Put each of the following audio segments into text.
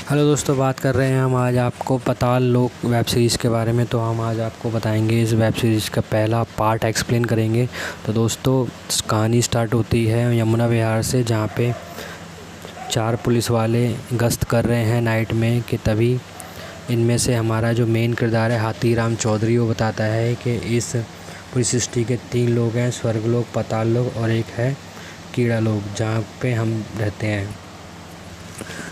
Hello दोस्तों, बात कर रहे हैं हम आज आपको पाताल लोक वेब सीरीज़ के बारे में। तो हम आज आपको बताएंगे इस वेब सीरीज़ का पहला पार्ट एक्सप्लेन करेंगे। तो दोस्तों, कहानी स्टार्ट होती है यमुना विहार से, जहाँ पे 4 पुलिस वाले गश्त कर रहे हैं नाइट में कि तभी इनमें से हमारा जो मेन किरदार है हाथीराम चौधरी, वो बताता है कि इस पूरी सृष्टि के 3 लोग हैं, स्वर्गलोक, पाताल लोक और एक है कीड़ा लोक, जहाँ पे हम रहते हैं।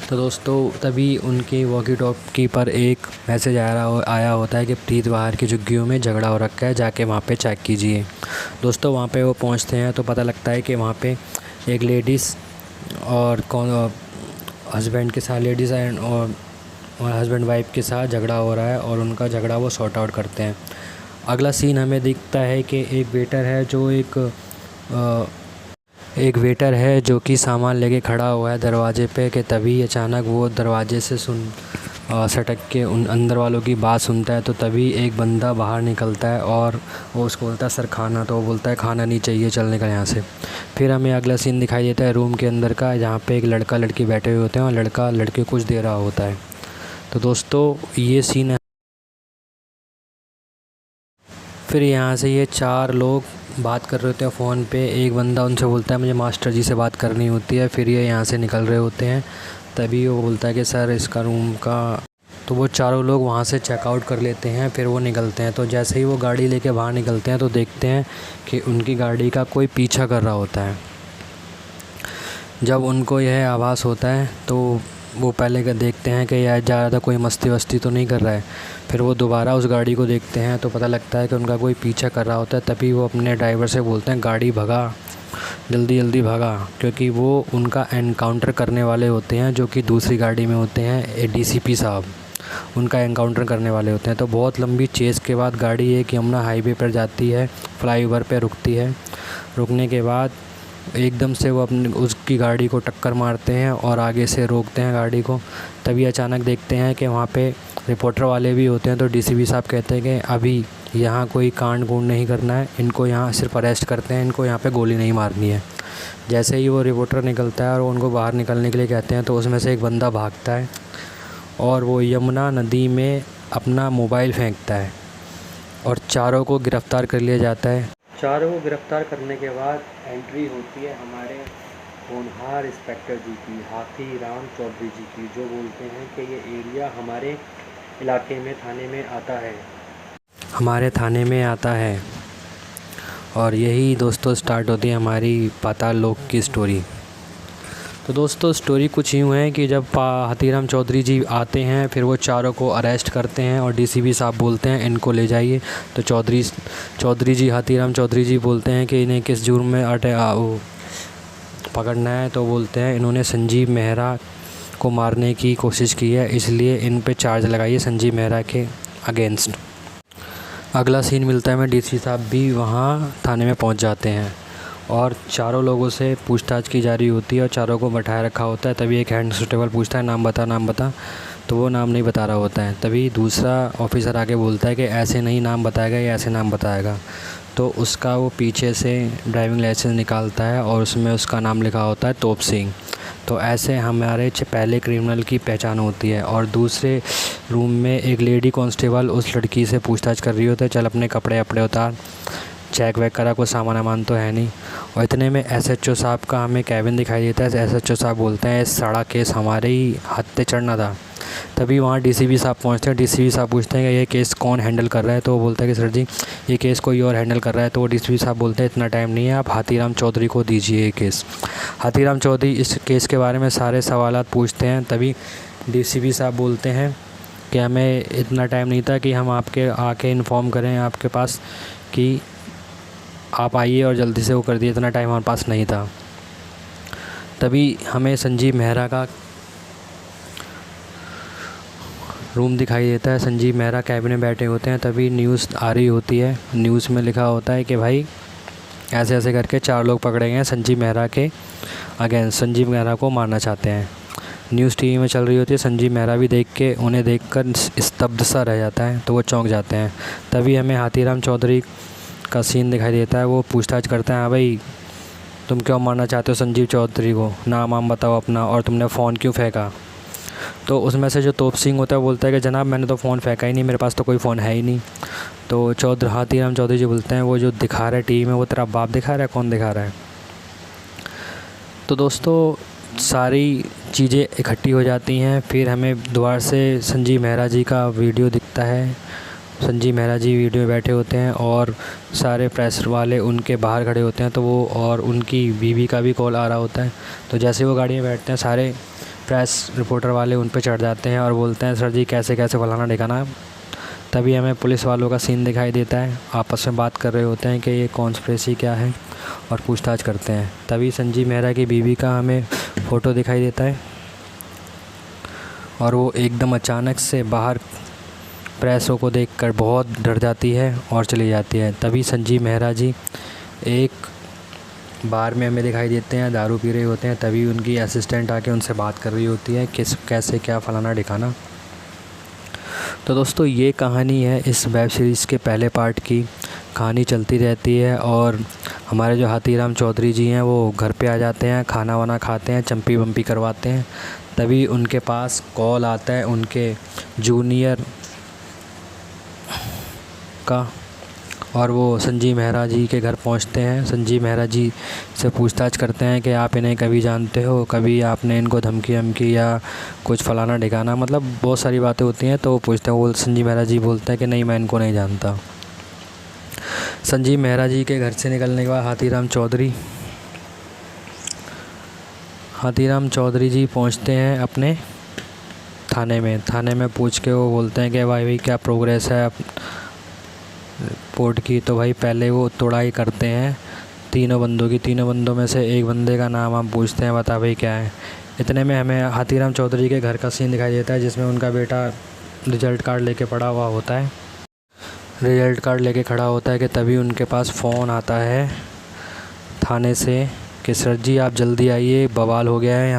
तो दोस्तों, तभी उनकी वॉकी टॉकी पर एक मैसेज आया होता है कि प्रीत बाहर की झुग्गियों में झगड़ा हो रखा है, जाके वहाँ पे चेक कीजिए। दोस्तों, वहाँ पे वो पहुँचते हैं तो पता लगता है कि वहाँ पे एक लेडीज़ और हस्बैंड के साथ लेडीज़ एंड और हस्बैंड वाइफ के साथ झगड़ा हो रहा है और उनका झगड़ा वो सॉर्ट आउट करते हैं। अगला सीन हमें दिखता है कि एक वेटर है जो कि सामान लेके खड़ा हुआ है दरवाजे पे, कि तभी अचानक वो दरवाजे से सटक के उन अंदर वालों की बात सुनता है। तो तभी एक बंदा बाहर निकलता है और वो उसको बोलता है सर खाना, तो वो बोलता है खाना नहीं चाहिए, चल निकल यहाँ से। फिर हमें अगला सीन दिखाई देता है रूम के अंदर का, जहाँ पे एक लड़का लड़की बैठे हुए होते हैं और लड़का लड़के को कुछ दे रहा होता है। तो दोस्तों, ये सीन है। फिर यहाँ से ये 4 लोग बात कर रहे होते हैं फ़ोन पे। एक बंदा उनसे बोलता है मुझे मास्टर जी से बात करनी होती है। फिर ये यहाँ से निकल रहे होते हैं, तभी वो बोलता है कि सर इसका रूम का। तो वो चारों लोग वहाँ से चेकआउट कर लेते हैं। फिर वो निकलते हैं, तो जैसे ही वो गाड़ी लेके बाहर निकलते हैं तो देखते हैं कि उनकी गाड़ी का कोई पीछा कर रहा होता है। जब उनको यह आभास होता है तो वो पहले का देखते हैं कि यार ज़्यादा कोई मस्ती वस्ती तो नहीं कर रहा है। फिर वो दोबारा उस गाड़ी को देखते हैं तो पता लगता है कि उनका कोई पीछा कर रहा होता है। तभी वो अपने ड्राइवर से बोलते हैं गाड़ी भगा, जल्दी जल्दी भगा, क्योंकि वो उनका एनकाउंटर करने वाले होते हैं, जो कि दूसरी गाड़ी में होते हैं डीसीपी साहब, उनका एनकाउंटर करने वाले होते हैं। तो बहुत लंबी चेज़ के बाद गाड़ी एक यमुना हाईवे पर जाती है, फ्लाईओवर पर रुकती है। रुकने के बाद एकदम से वो अपनी उसकी गाड़ी को टक्कर मारते हैं और आगे से रोकते हैं गाड़ी को। तभी अचानक देखते हैं कि वहाँ पे रिपोर्टर वाले भी होते हैं। तो डीसीपी साहब कहते हैं कि अभी यहाँ कोई कांड कूंड नहीं करना है, इनको यहाँ सिर्फ अरेस्ट करते हैं, इनको यहाँ पे गोली नहीं मारनी है। जैसे ही वो रिपोर्टर निकलता है और उनको बाहर निकलने के लिए कहते हैं, तो उसमें से एक बंदा भागता है और वो यमुना नदी में अपना मोबाइल फेंकता है और चारों को गिरफ़्तार कर लिया जाता है। चारों को गिरफ़्तार करने के बाद एंट्री होती है हमारे होनहार इंस्पेक्टर जी की, हाथीराम चौधरी जी की, जो बोलते हैं कि ये एरिया हमारे इलाके में हमारे थाने में आता है। और यही दोस्तों स्टार्ट होती है हमारी पाताल लोक की स्टोरी। तो दोस्तों, स्टोरी कुछ यूँ है कि जब हाथीराम चौधरी जी आते हैं, फिर वो चारों को अरेस्ट करते हैं और डीसीपी साहब बोलते हैं इनको ले जाइए। तो चौधरी जी हाथीराम चौधरी जी बोलते हैं कि इन्हें किस जुर्म में पकड़ना है। तो बोलते हैं इन्होंने संजीव मेहरा को मारने की कोशिश की है, इसलिए इन पे चार्ज लगाइए संजीव मेहरा के अगेंस्ट। अगला सीन मिलता है हमें, डीसी साहब भी वहाँ थाने में पहुँच जाते हैं और चारों लोगों से पूछताछ की जा रही होती है और चारों को बैठाए रखा होता है। तभी एक हेड कांस्टेबल पूछता है नाम बता, तो वो नाम नहीं बता रहा होता है। तभी दूसरा ऑफिसर आके बोलता है कि ऐसे नहीं नाम बताएगा, या ऐसे नाम बताएगा। तो उसका वो पीछे से ड्राइविंग लाइसेंस निकालता है और उसमें उसका नाम लिखा होता है तोप सिंह। तो ऐसे हमारे पहले क्रिमिनल की पहचान होती है। और दूसरे रूम में एक लेडी कांस्टेबल उस लड़की से पूछताछ कर रही होती है, चल अपने कपड़े उतार, चेक वेक करा, कोई सामान तो है नहीं। और इतने में एसएचओ साहब का हमें कैबिन दिखाई देता है। एसएचओ साहब बोलते हैं इस सारा केस हमारे ही हाथ पे चढ़ना था। तभी वहाँ डीसीपी साहब पहुँचते हैं। डीसीपी साहब पूछते हैं कि ये केस कौन हैंडल कर रहा है। तो वो बोलता है कि सर जी ये केस कोई और हैंडल कर रहा है। तो वो डीसीपी साहब बोलते हैं इतना टाइम नहीं है, आप हाथीराम चौधरी को दीजिए ये केस। हाथीराम चौधरी इस केस के बारे में सारे सवालात पूछते हैं। तभी डीसीपी साहब बोलते हैं कि हमें इतना टाइम नहीं था कि हम आपके आके इन्फॉर्म करें आपके पास कि आप आइए और जल्दी से वो कर दिए, इतना टाइम हमारे पास नहीं था। तभी हमें संजीव मेहरा का रूम दिखाई देता है। संजीव मेहरा कैबिन में बैठे होते हैं। तभी न्यूज़ आ रही होती है। न्यूज़ में लिखा होता है कि भाई ऐसे ऐसे करके 4 लोग पकड़े गए हैं संजीव मेहरा के अगेंस्ट, संजीव मेहरा को मारना चाहते हैं। न्यूज़ टीवी में चल रही होती है। संजीव मेहरा भी उन्हें देखकर स्तब्ध सा रह जाता है, तो वो चौंक जाते हैं। तभी हमें हाथीराम चौधरी का सीन दिखाई देता है। वो पूछताछ करते हैं, हाँ भाई तुम क्यों मारना चाहते हो संजीव चौधरी को, नाम बताओ अपना, और तुमने फ़ोन क्यों फेंका। तो उसमें से जो तोप सिंह होता है वो बोलता है कि जनाब मैंने तो फ़ोन फेंका ही नहीं, मेरे पास तो कोई फ़ोन है ही नहीं। तो हाथीराम चौधरी जी बोलते हैं वो जो दिखा रहा है टीवी में वो तेरा बाप दिखा रहा है, कौन दिखा रहा है। तो दोस्तों सारी चीज़ें इकट्ठी हो जाती हैं, फिर हमें दोबारा से संजीव मेहरा जी का वीडियो दिखता है। संजीव मेहरा जी वीडियो में बैठे होते हैं और सारे प्रेस वाले उनके बाहर खड़े होते हैं, तो वो और उनकी बीवी का भी कॉल आ रहा होता है। तो जैसे वो गाड़ी में बैठते हैं सारे प्रेस रिपोर्टर वाले उन पे चढ़ जाते हैं और बोलते हैं सर जी कैसे कैसे फलाना ढिकाना। तभी हमें पुलिस वालों का सीन दिखाई देता है, आपस में बात कर रहे होते हैं कि ये कॉन्स्पिरेसी क्या है और पूछताछ करते हैं। तभी संजीव मेहरा की बीवी का हमें फ़ोटो दिखाई देता है और वो एकदम अचानक से बाहर प्रेसों को देखकर बहुत डर जाती है और चली जाती है। तभी संजीव मेहरा जी एक बार में हमें दिखाई देते हैं, दारू पी रहे होते हैं। तभी उनकी असिस्टेंट आके उनसे बात कर रही होती है किस कैसे क्या फलाना ढिकाना। तो दोस्तों ये कहानी है इस वेब सीरीज़ के पहले पार्ट की। कहानी चलती रहती है और हमारे जो हाथीराम चौधरी जी हैं वो घर पे आ जाते हैं, खाना वाना खाते हैं, चंपी वम्पी करवाते हैं। तभी उनके पास कॉल आता है उनके जूनियर का और वो संजीव मेहरा जी के घर पहुंचते हैं। संजीव मेहरा जी से पूछताछ करते हैं कि आप इन्हें कभी जानते हो, कभी आपने इनको धमकी वमकी या कुछ फलाना ढिकाना, मतलब बहुत सारी बातें होती हैं। तो वो पूछते हैं, वो संजीव मेहरा जी बोलते हैं कि नहीं मैं इनको नहीं जानता। संजीव मेहरा जी के घर से निकलने के बाद हाथीराम चौधरी जी पहुंचते हैं अपने थाने में पूछ के वो बोलते हैं कि भाई क्या प्रोग्रेस है रिपोर्ट की। तो भाई पहले वो तोड़ाई करते हैं तीनों बंदों में से एक बंदे का नाम हम पूछते हैं, बता भाई क्या है। इतने में हमें हाथीराम चौधरी के घर का सीन दिखाई देता है जिसमें उनका बेटा रिज़ल्ट कार्ड लेके खड़ा होता है कि तभी उनके पास फ़ोन आता है थाने से कि सर जी आप जल्दी आइए, बवाल हो गया है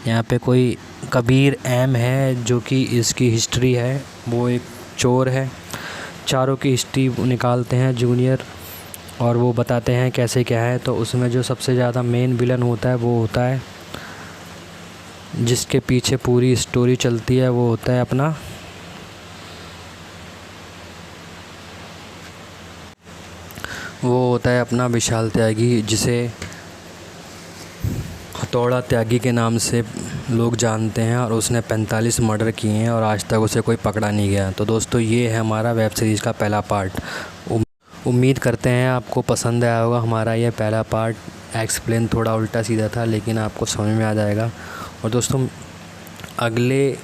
यहाँ पे कोई कबीर एम है जो कि इसकी हिस्ट्री है, वो एक चोर है। चारों की हिस्ट्री निकालते हैं जूनियर और वो बताते हैं कैसे क्या है। तो उसमें जो सबसे ज़्यादा मेन विलन होता है वो होता है जिसके पीछे पूरी स्टोरी चलती है, वो होता है अपना विशाल त्यागी, जिसे हथौड़ा त्यागी के नाम से लोग जानते हैं और उसने 45 मर्डर किए हैं और आज तक उसे कोई पकड़ा नहीं गया। तो दोस्तों ये है हमारा वेब सीरीज़ का पहला पार्ट। उम्मीद करते हैं आपको पसंद आया होगा हमारा ये पहला पार्ट। एक्सप्लेन थोड़ा उल्टा सीधा था लेकिन आपको समझ में आ जाएगा। और दोस्तों अगले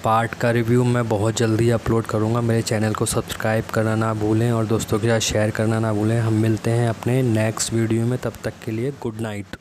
पार्ट का रिव्यू मैं बहुत जल्दी अपलोड करूँगा। मेरे चैनल को सब्सक्राइब करना ना भूलें और दोस्तों के साथ शेयर करना ना भूलें। हम मिलते हैं अपने नेक्स्ट वीडियो में, तब तक के लिए गुड नाइट।